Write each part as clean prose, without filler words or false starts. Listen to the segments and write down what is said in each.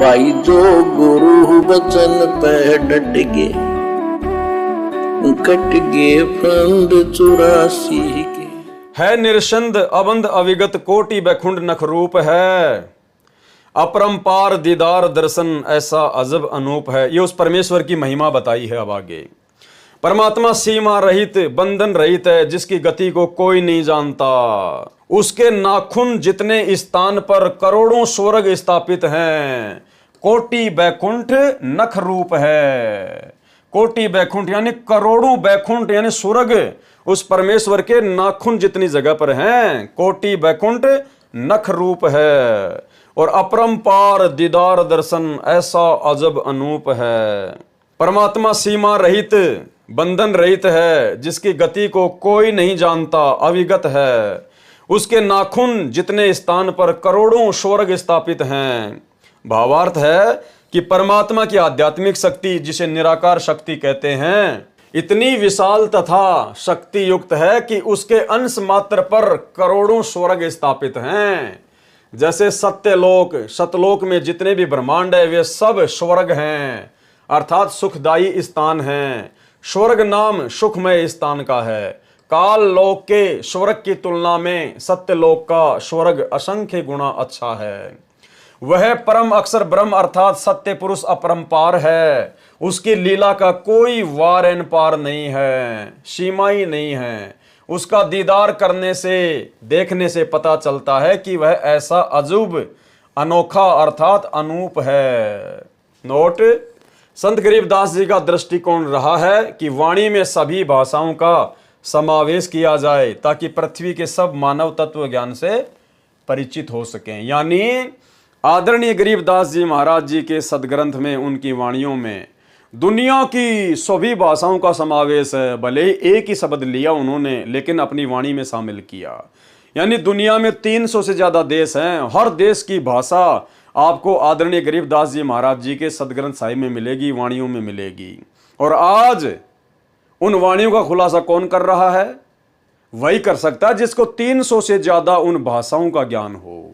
भाई जो गुरु बचन पे डट गे, कट गे फंद 84 के। है निरशंद अबंध अविगत कोटि बैकुंठ नख रूप है, अपरंपार दीदार दर्शन ऐसा अजब अनूप है। ये उस परमेश्वर की महिमा बताई है। अब आगे परमात्मा सीमा रहित बंधन रहित है, जिसकी गति को कोई नहीं जानता। उसके नाखून जितने स्थान पर करोड़ों स्वर्ग स्थापित हैं। कोटि बैकुंठ नख रूप है। कोटि बैकुंठ यानी करोड़ों बैकुंठ यानी स्वर्ग उस परमेश्वर के नाखून जितनी जगह पर हैं। कोटि बैकुंठ नख रूप है और अपरंपार दीदार दर्शन ऐसा अजब अनूप है। परमात्मा सीमा रहित बंधन रहित है, जिसकी गति को कोई नहीं जानता, अविगत है। उसके नाखून जितने स्थान पर करोड़ों स्वर्ग स्थापित हैं। भावार्थ है कि परमात्मा की आध्यात्मिक शक्ति, जिसे निराकार शक्ति कहते हैं, इतनी विशाल तथा शक्ति युक्त है कि उसके अंश मात्र पर करोड़ों स्वर्ग स्थापित हैं। जैसे सत्यलोक सतलोक में जितने भी ब्रह्मांड है वे सब स्वर्ग हैं, अर्थात सुखदायी स्थान हैं। स्वर्ग नाम सुखमय स्थान का है। काल लोक के स्वर्ग की तुलना में सत्यलोक का स्वर्ग असंख्य गुना अच्छा है। वह परम अक्षर ब्रह्म अर्थात सत्य पुरुष अपरंपार है। उसकी लीला का कोई वार एन पार नहीं है, सीमा ही नहीं है। उसका दीदार करने से देखने से पता चलता है कि वह ऐसा अजूब अनोखा अर्थात अनूप है। नोट, संत गरीबदास जी का दृष्टिकोण रहा है कि वाणी में सभी भाषाओं का समावेश किया जाए ताकि पृथ्वी के सब मानव तत्व ज्ञान से परिचित हो सकें। यानी आदरणीय गरीबदास जी महाराज जी के सदग्रंथ में, उनकी वाणियों में दुनिया की सभी भाषाओं का समावेश है। भले ही एक ही शब्द लिया उन्होंने, लेकिन अपनी वाणी में शामिल किया। यानी दुनिया में 300 से ज्यादा देश हैं। हर देश की भाषा आपको आदरणीय गरीबदास जी महाराज जी के सदग्रंथ साहिब में मिलेगी, वाणियों में मिलेगी। और आज उन वाणियों का खुलासा कौन कर रहा है? वही कर सकता है जिसको 300 से ज्यादा उन भाषाओं का ज्ञान हो।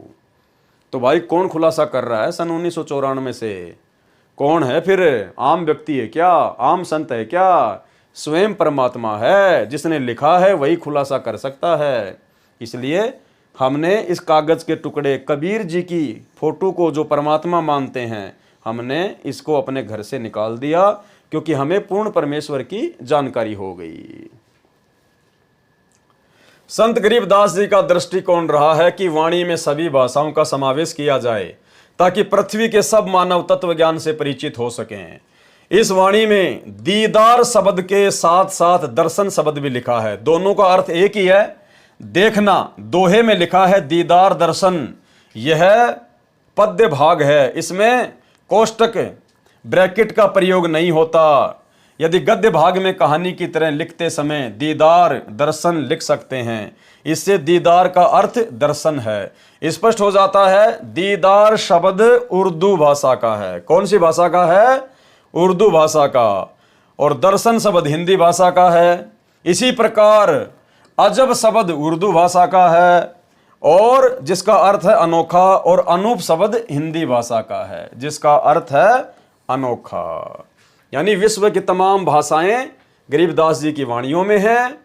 तो भाई कौन खुलासा कर रहा है सन 1994 से? कौन है फिर? आम व्यक्ति है क्या? आम संत है क्या? स्वयं परमात्मा है। जिसने लिखा है वही खुलासा कर सकता है। इसलिए हमने इस कागज के टुकड़े, कबीर जी की फोटो को जो परमात्मा मानते हैं, हमने इसको अपने घर से निकाल दिया, क्योंकि हमें पूर्ण परमेश्वर की जानकारी हो गई। संत गरीबदास जी का दृष्टिकोण रहा है कि वाणी में सभी भाषाओं का समावेश किया जाए ताकि पृथ्वी के सब मानव तत्व ज्ञान से परिचित हो सकें। इस वाणी में दीदार शब्द के साथ साथ दर्शन शब्द भी लिखा है। दोनों का अर्थ एक ही है, देखना। दोहे में लिखा है दीदार दर्शन। यह पद्य भाग है, इसमें कोष्टक ब्रैकेट का प्रयोग नहीं होता। यदि गद्य भाग में कहानी की तरह लिखते समय दीदार दर्शन लिख सकते हैं, इससे दीदार का अर्थ दर्शन है। स्पष्ट हो जाता है। दीदार शब्द उर्दू भाषा का है। कौन सी भाषा का है? उर्दू भाषा का। और दर्शन शब्द हिंदी भाषा का है। इसी प्रकार अजब शब्द उर्दू भाषा का है, और जिसका अर्थ है अनोखा, और अनूप शब्द हिंदी भाषा का है, जिसका अर्थ है अनोखा। यानी विश्व की तमाम भाषाएं गरीबदास जी की वाणियों में हैं,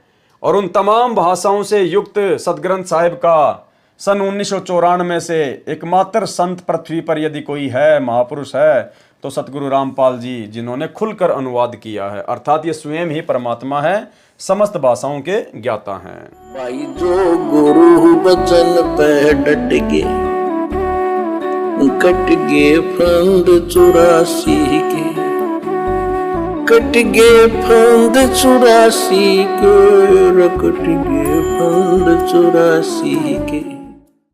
और उन तमाम भाषाओं से युक्त सदग्रंथ साहिब का सन 1994 से एकमात्र संत पृथ्वी पर यदि कोई है, महापुरुष है, तो सतगुरु रामपाल जी, जिन्होंने खुलकर अनुवाद किया है। अर्थात ये स्वयं ही परमात्मा है, समस्त भाषाओं के ज्ञाता हैं। भाई जो गुरु बचन पे डट गे, कट गे फंद 84 के। कट गे फंद 84 के, कट गे फंद 84 के।